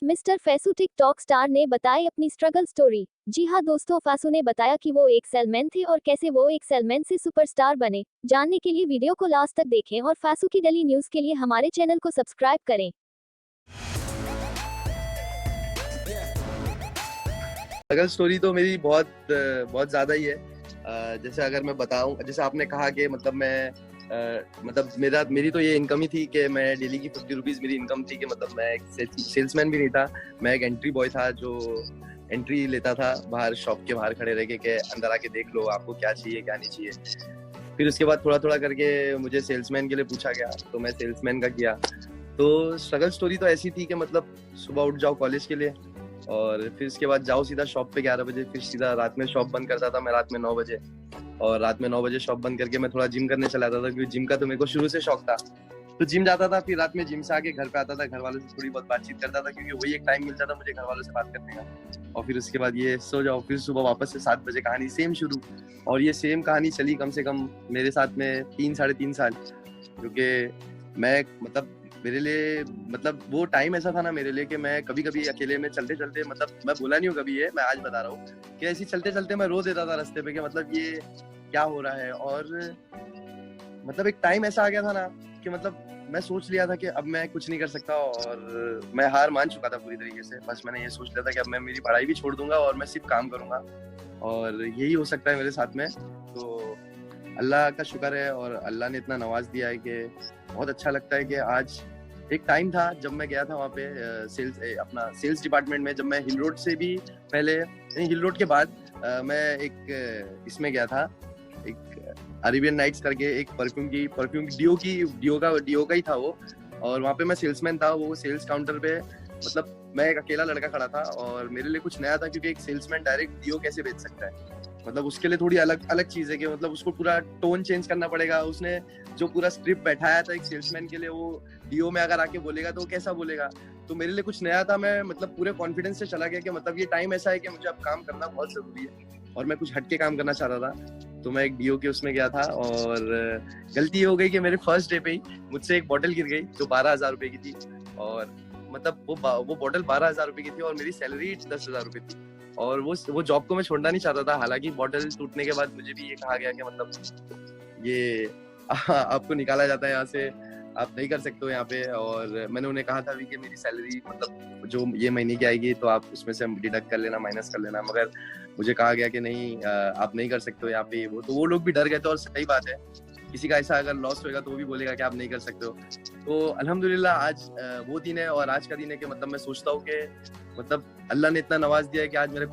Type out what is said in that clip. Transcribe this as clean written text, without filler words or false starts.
Mister Faisu TikTok star ने बताई अपनी स्ट्रगल स्टोरी। जी हाँ दोस्तों, फैसू ने बताया कि वो एक सेलमैन थे और कैसे वो एक सेलमैन से सुपरस्टार बने। जानने के लिए वीडियो को लास्ट तक देखें और फैसू की डेली न्यूज के लिए हमारे चैनल को सब्सक्राइब करें। स्ट्रगल स्टोरी तो मेरी बहुत ज़्यादा ही है। जैसे अगर मैं बताऊं, जैसे आपने कहा कि मतलब मेरी तो ये इनकम ही थी कि मैं डेली की 50 रुपीज़ मेरी इनकम थी कि मतलब मैं एक सेल्समैन भी नहीं था, मैं एक एंट्री बॉय था जो एंट्री लेता था बाहर, शॉप के बाहर खड़े रह के अंदर आके देख लो आपको क्या चाहिए क्या नहीं चाहिए। फिर उसके बाद थोड़ा थोड़ा करके मुझे सेल्समैन के लिए पूछा गया तो मैं सेल्समैन का किया। तो स्ट्रगल स्टोरी तो ऐसी थी कि मतलब सुबह उठ जाओ कॉलेज के लिए और फिर इसके बाद जाओ सीधा शॉप पे 11 बजे, फिर सीधा रात में शॉप बंद करता था मैं रात में 9 बजे, और रात में 9 बजे शॉप बंद करके मैं थोड़ा जिम करने चला जाता था क्योंकि जिम का तो मेरे को शुरू से शौक था। तो जिम जाता था, फिर रात में जिम से आके घर पे आता था, घर वालों से थोड़ी बहुत बातचीत करता था क्योंकि वही एक टाइम मिलता था मुझे घर वालों से बात करने का। और फिर उसके बाद ये सो जाओ, फिर सुबह वापस से 7 बजे कहानी सेम शुरू। और ये सेम कहानी चली कम से कम मेरे साथ में 3 साढ़े 3 साल, क्योंकि मैं मतलब मेरे लिए मतलब वो टाइम ऐसा था ना मेरे लिए कि मैं कभी कभी अकेले में चलते चलते, मतलब मैं बोला नहीं हूँ कभी, ये मैं आज बता रहा हूँ कि ऐसे चलते चलते मैं रो देता था रास्ते पे कि मतलब ये क्या हो रहा है। और मतलब एक टाइम ऐसा आ गया था ना कि मतलब मैं सोच लिया था कि अब मैं कुछ नहीं कर सकता और मैं हार मान चुका था पूरी तरीके से। बस मैंने ये सोच लिया था कि अब मैं मेरी पढ़ाई भी छोड़ दूंगा और मैं सिर्फ काम करूंगा और यही हो सकता है मेरे साथ में। तो अल्लाह का शुक्र है और अल्लाह ने इतना नवाज दिया है कि बहुत अच्छा लगता है कि आज एक टाइम था जब मैं गया था वहाँ पे अपना सेल्स डिपार्टमेंट में, जब मैं हिल रोड से भी पहले, हिल रोड के बाद मैं एक इसमें गया था, एक अरेबियन नाइट्स करके एक परफ्यूम डियो का ही था वो, और वहाँ पे मैं सेल्समैन था। वो सेल्स काउंटर पे मतलब मैं एक अकेला लड़का खड़ा था और मेरे लिए कुछ नया था क्योंकि एक सेल्समैन डायरेक्ट डियो कैसे बेच सकता है, मतलब उसके लिए थोड़ी अलग अलग चीज है कि मतलब उसको पूरा टोन चेंज करना पड़ेगा। उसने जो पूरा स्क्रिप्ट बैठाया था एक सेल्समैन के लिए, वो डीओ में अगर आके बोलेगा तो वो कैसा बोलेगा। तो मेरे लिए कुछ नया था, मैं मतलब पूरे कॉन्फिडेंस से चला गया कि मतलब ये टाइम ऐसा है कि मुझे अब काम करना बहुत जरूरी है और मैं कुछ हटके काम करना चाह रहा था। तो मैं एक डीओ के उसमें गया था और गलती ये हो गई कि मेरे फर्स्ट डे पे ही मुझसे एक बॉटल गिर गई जो 12,000 रुपए की थी, और मतलब वो बॉटल 12,000 रुपए की थी और मेरी सैलरी 10,000 रुपए थी। और वो जॉब को मैं छोड़ना नहीं चाहता था, हालांकि बॉटल टूटने के बाद मुझे भी ये कहा गया कि मतलब ये आपको निकाला जाता है यहाँ से, आप नहीं कर सकते हो यहाँ पे। और मैंने उन्हें कहा था भी कि मेरी सैलरी मतलब जो ये महीने की आएगी तो आप उसमें से डिडक्ट कर लेना, माइनस कर लेना, मगर मुझे कहा गया कि नहीं आप नहीं कर सकते हो यहाँ पे। वो लोग भी डर गए थे और सही बात है, किसी का ऐसा अगर लॉस होएगा तो वो भी बोलेगा कि आप नहीं कर सकते हो। तो अल्हम्दुलिल्लाह आज वो दिन है और आज का दिन है कि मतलब मैं सोचता हूँ कि मतलब अल्लाह ने इतना नवाज दिया है कि आज मेरे